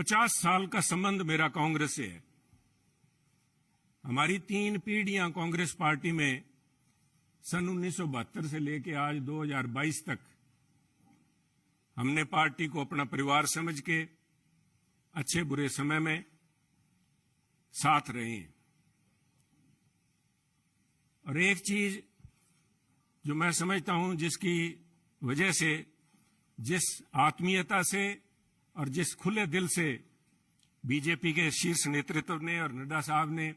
50 साल का संबंध मेरा कांग्रेस से है। हमारी 3 पीढ़ियां कांग्रेस पार्टी में सन 1972 से लेकर आज 2022 तक हमने पार्टी को अपना परिवार समझ के अच्छे बुरे समय में साथ रहे हैं। और एक चीज जो मैं समझता हूं, जिसकी वजह से, जिस आत्मीयता से और जिस खुले दिल से बीजेपी के शीर्ष नेतृत्व ने और नड्डा साहब ने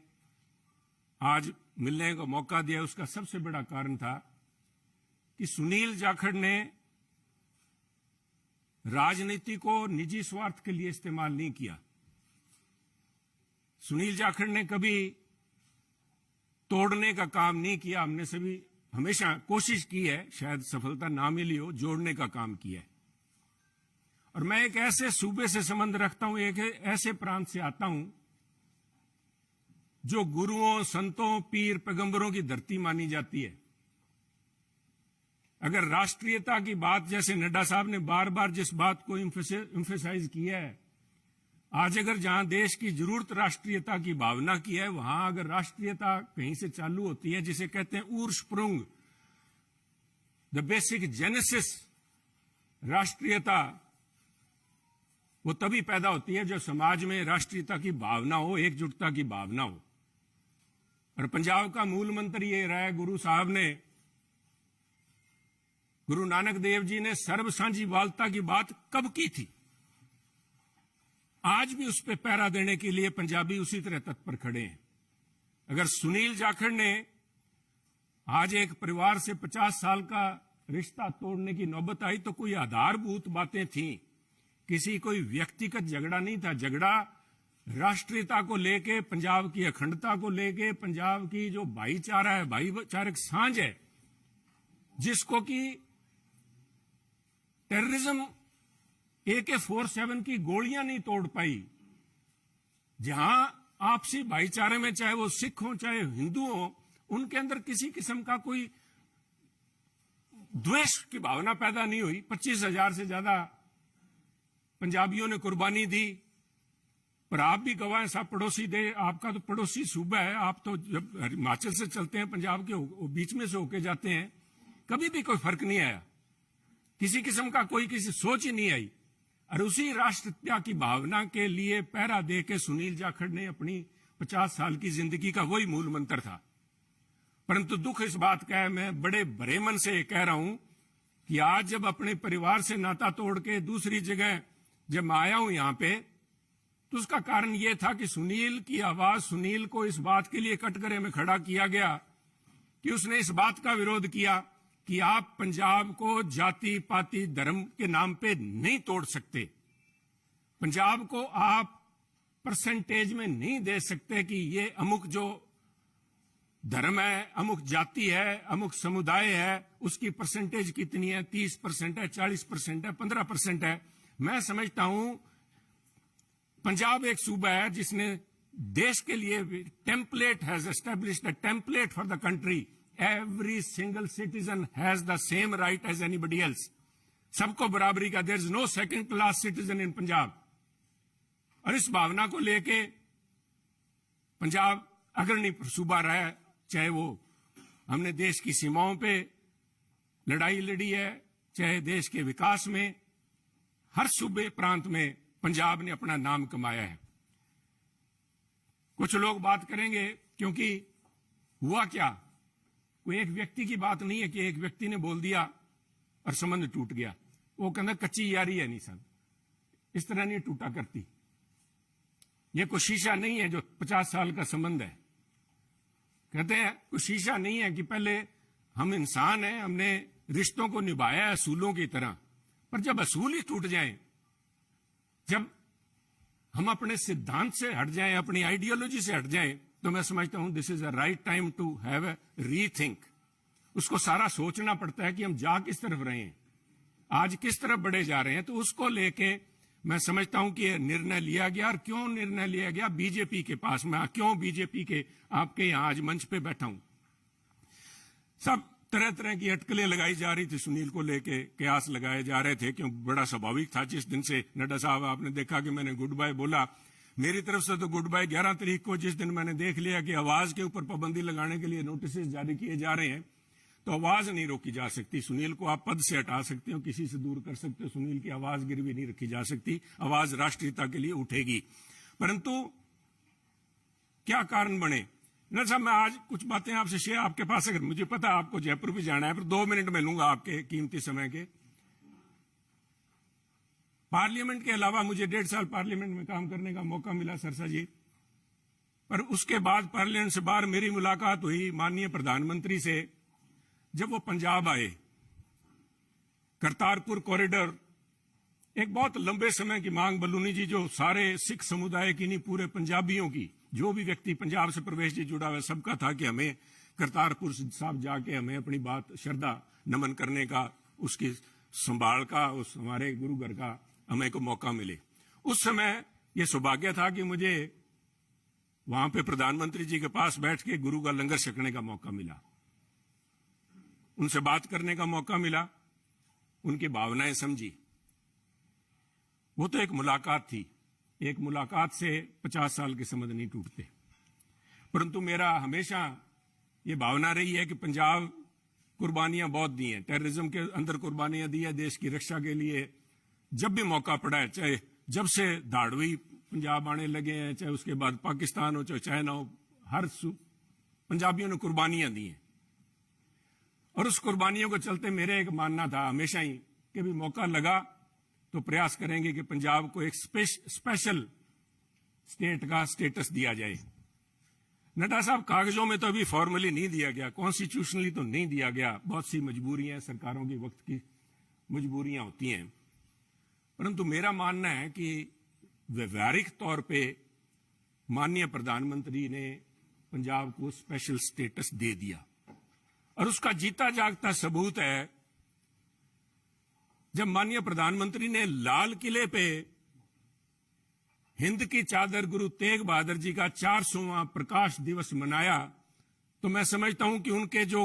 आज मिलने का मौका दिया, उसका सबसे बड़ा कारण था कि सुनील जाखड़ ने राजनीति को निजी स्वार्थ के लिए इस्तेमाल नहीं किया। सुनील जाखड़ ने कभी तोड़ने का काम नहीं किया। हमने सभी हमेशा कोशिश की है, शायद सफलता ना मिली हो, जोड़ने का काम किया है। और मैं एक ऐसे सूबे से संबंध रखता हूं, एक ऐसे प्रांत से आता हूं जो गुरुओं, संतों, पीर, पैगंबरों की धरती मानी जाती है। अगर राष्ट्रीयता की बात, जैसे नड्डा साहब ने बार बार जिस बात को एम्फेसाइज किया है, आज अगर जहां देश की जरूरत राष्ट्रीयता की भावना की है, वहां अगर राष्ट्रीयता कहीं से चालू होती है, जिसे कहते हैं उर्स्प्रुंग, द बेसिक जेनेसिस राष्ट्रीयता, वो तभी पैदा होती है जब समाज में राष्ट्रीयता की भावना हो, एकजुटता की भावना हो। और पंजाब का मूल मंत्र ये रहा है, गुरु नानक देव जी ने सर्व साझीवालता की बात कब की थी? आज भी उस पर पहरा देने के लिए पंजाबी उसी तरह तत्पर खड़े हैं। अगर सुनील जाखड़ ने आज एक परिवार से 50 साल का रिश्ता तोड़ने की नौबत आई तो कोई आधारभूत बातें थीं, किसी कोई व्यक्तिगत झगड़ा नहीं था। झगड़ा राष्ट्रीयता को लेके, पंजाब की अखंडता को लेके, पंजाब की जो भाईचारा है, भाईचारक सांझ है, जिसको कि टेररिज्म AK-47 की गोलियां नहीं तोड़ पाई। जहां आपसी भाईचारे में, चाहे वो सिख हो चाहे हिंदू हो, उनके अंदर किसी किस्म का कोई द्वेष की भावना पैदा नहीं हुई। 25,000 से ज्यादा पंजाबियों ने कुर्बानी दी। पर आप भी गवाह हैं, साहब पड़ोसी दे, आपका तो पड़ोसी सूबा है, आप तो जब हिमाचल से चलते हैं, पंजाब के बीच में से होके जाते हैं, कभी भी कोई फर्क नहीं आया, किसी किस्म का कोई किसी सोच ही नहीं आई। और उसी राष्ट्रीयता की भावना के लिए पहरा दे के सुनील जाखड़ ने अपनी 50 साल की जिंदगी का वही मूल मंत्र था। परंतु दुख इस बात का है, मैं बड़े भरे मन से कह रहा हूं कि आज जब अपने परिवार से नाता तोड़ के दूसरी जगह जब मैं आया हूं यहां पे, तो उसका कारण यह था कि सुनील की आवाज, सुनील को इस बात के लिए कटघरे में खड़ा किया गया कि उसने इस बात का विरोध किया कि आप पंजाब को जाति पाति धर्म के नाम पे नहीं तोड़ सकते। पंजाब को आप परसेंटेज में नहीं दे सकते कि ये अमुक जो धर्म है, अमुक जाति है, अमुक समुदाय है, उसकी परसेंटेज कितनी है, 30% है, 40% है, 15% है। मैं समझता हूं पंजाब एक सूबा है जिसने देश के लिए template has established a template for the country. Every single citizen has the same right as anybody else. सबको बराबरी का, there is no second class citizen in Punjab. और इस भावना को लेके पंजाब अग्रणी सूबा रहा है, चाहे वो हमने देश की सीमाओं पे लड़ाई लड़ी है, चाहे देश के विकास में, हर सूबे प्रांत में पंजाब ने अपना नाम कमाया है। कुछ लोग बात करेंगे क्योंकि हुआ क्या, कोई एक व्यक्ति की बात नहीं है कि एक व्यक्ति ने बोल दिया और संबंध टूट गया। वो कहना कच्ची यारी है, नहीं साहब, इस तरह नहीं टूटा करती। ये कोई शीशा नहीं है जो 50 साल का संबंध है। कहते हैं कोई शीशा नहीं है कि पहले हम इंसान हैं, हमने रिश्तों को निभाया असूलों की तरह, पर जब असूल ही टूट जाएं, जब हम अपने सिद्धांत से हट जाएं, अपनी आइडियोलॉजी से हट जाएं, तो मैं समझता हूं this is a right time to have a rethink. उसको सारा सोचना पड़ता है कि हम जा किस तरफ रहे हैं, आज किस तरफ बढ़े जा रहे हैं। तो उसको लेके मैं समझता हूं कि यह निर्णय लिया गया। और क्यों निर्णय लिया गया बीजेपी के पास, मैं क्यों बीजेपी के आपके यहां आज मंच पे बैठा हूं। सब तरह तरह की अटकलें लगाई जा रही थी सुनील को लेके, कयास लगाए जा रहे थे, क्यों बड़ा स्वाभाविक था। जिस दिन से नड्डा साहब आपने देखा कि मैंने गुड बाय बोला, मेरी तरफ से तो गुड बाय 11 तारीख को, जिस दिन मैंने देख लिया कि आवाज के ऊपर पाबंदी लगाने के लिए नोटिस जारी किए जा रहे हैं, तो आवाज नहीं रोकी जा सकती। सुनील को आप पद से हटा सकते हो, किसी से दूर कर सकते हो, सुनील की आवाज गिरवी नहीं रखी जा सकती। आवाज राष्ट्रीयता के लिए उठेगी। परंतु क्या कारण बने न साहब, मैं आज कुछ बातें आपसे शेयर, आपके पास अगर मुझे पता है आपको जयपुर भी जाना है, पर 2 मिनट मैं लूंगा आपके कीमती समय के। पार्लियामेंट के अलावा मुझे 1.5 साल पार्लियामेंट में काम करने का मौका मिला सरसा जी, पर उसके बाद पार्लियामेंट से बाहर मेरी मुलाकात हुई माननीय प्रधानमंत्री से जब वो पंजाब आए। करतारपुर कॉरिडोर एक बहुत लंबे समय की मांग, बलूनी जी, जो सारे सिख समुदाय की नहीं, पूरे पंजाबियों की, जो भी व्यक्ति पंजाब से प्रवेश जी जुड़ा हुआ सबका था कि हमें करतारपुर साहब जाके हमें अपनी बात श्रद्धा नमन करने का, उसकी संभाल का, उस हमारे गुरु घर का हमें को मौका मिले। उस समय यह सौभाग्य था कि मुझे वहां पे प्रधानमंत्री जी के पास बैठ के गुरु का लंगर छकने का मौका मिला, उनसे बात करने का मौका मिला, उनकी भावनाएं समझी। वो तो एक मुलाकात थी, एक मुलाकात से 50 साल के संबंध नहीं टूटते। परंतु मेरा हमेशा ये भावना रही है कि पंजाब कुर्बानियां बहुत दी हैं, टेररिज्म के अंदर कुर्बानियां दी है देश की रक्षा के लिए। जब भी मौका पड़ा है, चाहे जब से धाड़वी पंजाब आने लगे हैं, चाहे उसके बाद पाकिस्तान हो, चाहे चाइना हो, हर पंजाबियों ने कुर्बानियां दी हैं। और उस कुर्बानियों को चलते मेरे एक मानना था हमेशा ही कि भी मौका लगा तो प्रयास करेंगे कि पंजाब को एक स्पेशल स्टेट का स्टेटस दिया जाए। नड्डा साहब, कागजों में तो अभी फॉर्मली नहीं दिया गया, कॉन्स्टिट्यूशनली तो नहीं दिया गया, बहुत सी मजबूरियां, सरकारों की वक्त की मजबूरियां होती हैं। परंतु मेरा मानना है कि व्यवहारिक तौर पे माननीय प्रधानमंत्री ने पंजाब को स्पेशल स्टेटस दे दिया। और उसका जीता जागता सबूत है जब माननीय प्रधानमंत्री ने लाल किले पे हिंद की चादर गुरु तेग बहादुर जी का 400वां प्रकाश दिवस मनाया, तो मैं समझता हूं कि उनके जो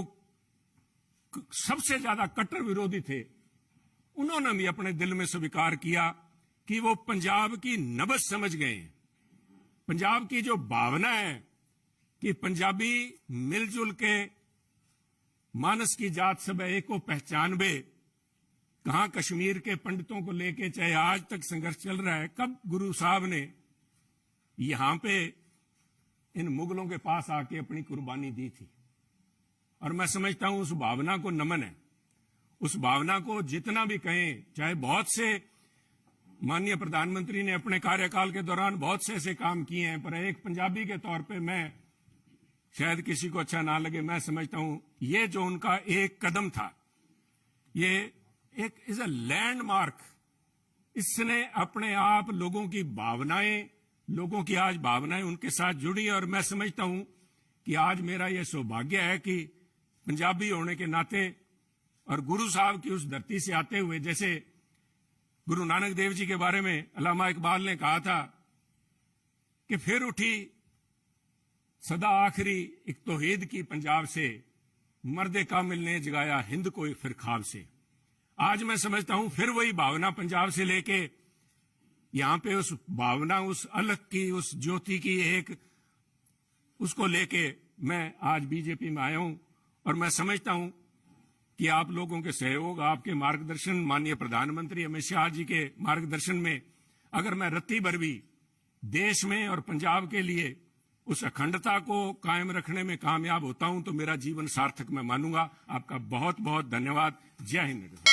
सबसे ज्यादा कट्टर विरोधी थे, उन्होंने भी अपने दिल में स्वीकार किया कि वो पंजाब की नब्ज समझ गए। पंजाब की जो भावना है कि पंजाबी मिलजुल के मानस की जात सब एक को पहचानबे, कहां कश्मीर के पंडितों को लेके चाहे आज तक संघर्ष चल रहा है, कब गुरु साहब ने यहां पे इन मुगलों के पास आके अपनी कुर्बानी दी थी। और मैं समझता हूं उस भावना को नमन है, उस भावना को जितना भी कहें, चाहे बहुत से माननीय प्रधानमंत्री ने अपने कार्यकाल के दौरान बहुत से ऐसे काम किए हैं, पर एक पंजाबी के तौर पे मैं, शायद किसी को अच्छा ना लगे, मैं समझता हूं ये जो उनका एक कदम था, ये एक इज अ लैंडमार्क। इसने अपने आप लोगों की भावनाएं, लोगों की आज भावनाएं उनके साथ जुड़ी। और मैं समझता हूं कि आज मेरा यह सौभाग्य है कि पंजाबी होने के नाते और गुरु साहब की उस धरती से आते हुए, जैसे गुरु नानक देव जी के बारे में अल्लामा इकबाल ने कहा था कि फिर उठी सदा आखिरी एक तौहीद की पंजाब से, मर्दे कामिल ने जगाया हिंद को फिर ख्वाब से। आज मैं समझता हूं फिर वही भावना पंजाब से लेके यहां पे उस भावना, उस अलग की, उस ज्योति की एक, उसको लेके मैं आज बीजेपी में आया हूं। और मैं समझता हूं कि आप लोगों के सहयोग, आपके मार्गदर्शन, माननीय प्रधानमंत्री अमित शाह जी के मार्गदर्शन में अगर मैं रत्ती भर भी देश में और पंजाब के लिए उस अखंडता को कायम रखने में कामयाब होता हूं तो मेरा जीवन सार्थक मैं मानूंगा। आपका बहुत बहुत धन्यवाद। जय हिंद।